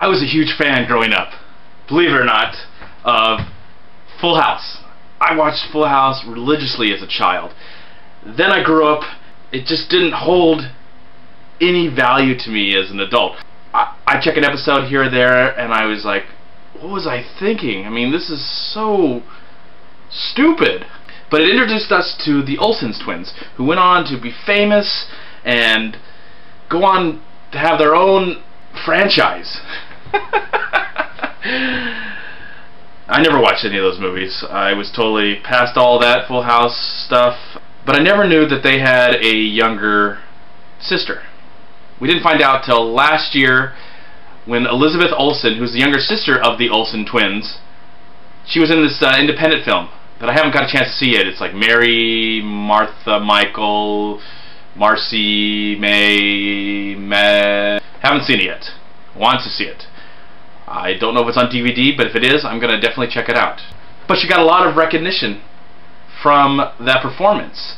I was a huge fan growing up, believe it or not, of Full House. I watched Full House religiously as a child. Then I grew up, it just didn't hold any value to me as an adult. I check an episode here or there and I was like, what was I thinking? I mean, this is so stupid. But it introduced us to the Olsen twins, who went on to be famous and go on to have their own franchise. I never watched any of those movies. I was totally past all that Full House stuff. But I never knew that they had a younger sister. We didn't find out till last year when Elizabeth Olsen, who's the younger sister of the Olsen twins, she was in this independent film that I haven't got a chance to see yet. It's like Mary, Martha, Michael, Marcy, May, haven't seen it yet. Want to see it. I don't know if it's on DVD, but if it is, I'm going to definitely check it out. But she got a lot of recognition from that performance.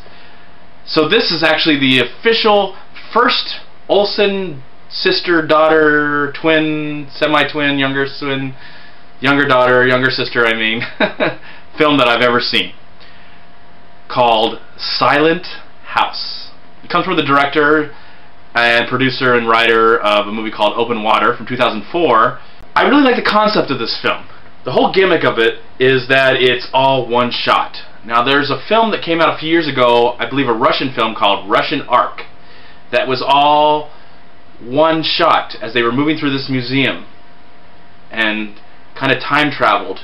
So this is actually the official first Olsen sister, daughter, twin, semi-twin, younger daughter, younger sister, I mean, film that I've ever seen, called Silent House. It comes from the director and producer and writer of a movie called Open Water from 2004. I really like the concept of this film. The whole gimmick of it is that it's all one shot. Now there's a film that came out a few years ago, I believe a Russian film called Russian Ark, that was all one shot as they were moving through this museum and kind of time traveled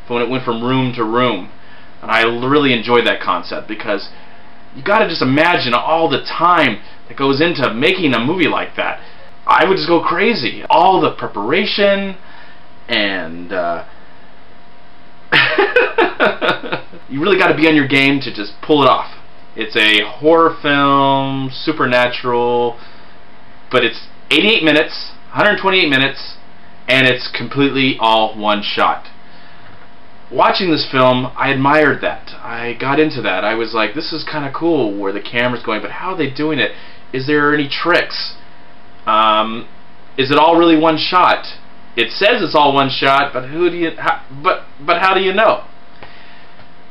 when it went from room to room. And I really enjoyed that concept because you got to just imagine all the time that goes into making a movie like that. I would just go crazy. All the preparation and you really got to be on your game to just pull it off. It's a horror film, supernatural, but it's 88 minutes, 128 minutes, and it's completely all one shot. Watching this film, I admired that. I got into that. I was like, this is kind of cool where the camera's going, but how are they doing it? Is there any tricks? Is it all really one shot? It says it's all one shot, but how do you know?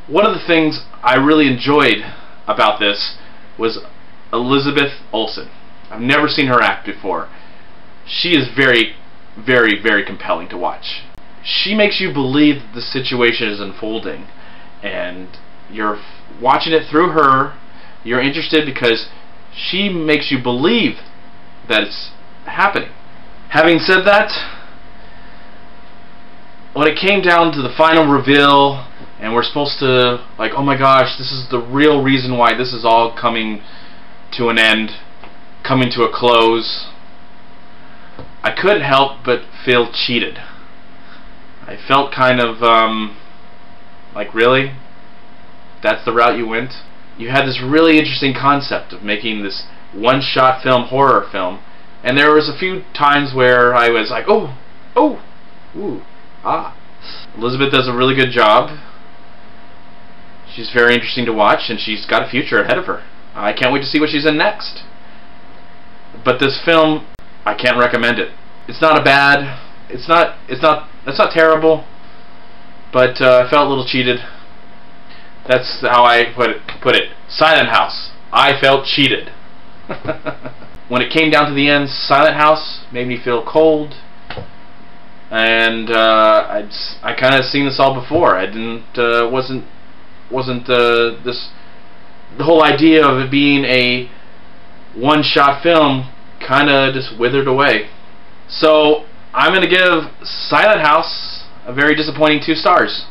One of the things I really enjoyed about this was Elizabeth Olsen. I've never seen her act before. She is very, very, very compelling to watch. She makes you believe that the situation is unfolding, and you're watching it through her. You're interested because she makes you believe that it's happening. Having said that, when it came down to the final reveal and we're supposed to, like, oh my gosh, this is the real reason why this is all coming to an end, coming to a close, I couldn't help but feel cheated. I felt kind of like, really? That's the route you went? You had this really interesting concept of making this one-shot film, horror film, and there was a few times where I was like, oh, ooh, ah. Elizabeth does a really good job. She's very interesting to watch, and she's got a future ahead of her. I can't wait to see what she's in next. But this film, I can't recommend it. It's not a bad, it's not terrible, but I felt a little cheated. That's how I put it. Silent House. I felt cheated. When it came down to the end, Silent House made me feel cold, and I kind of seen this all before. I didn't wasn't this, the whole idea of it being a one-shot film kind of just withered away. So I'm going to give Silent House a very disappointing 2 stars.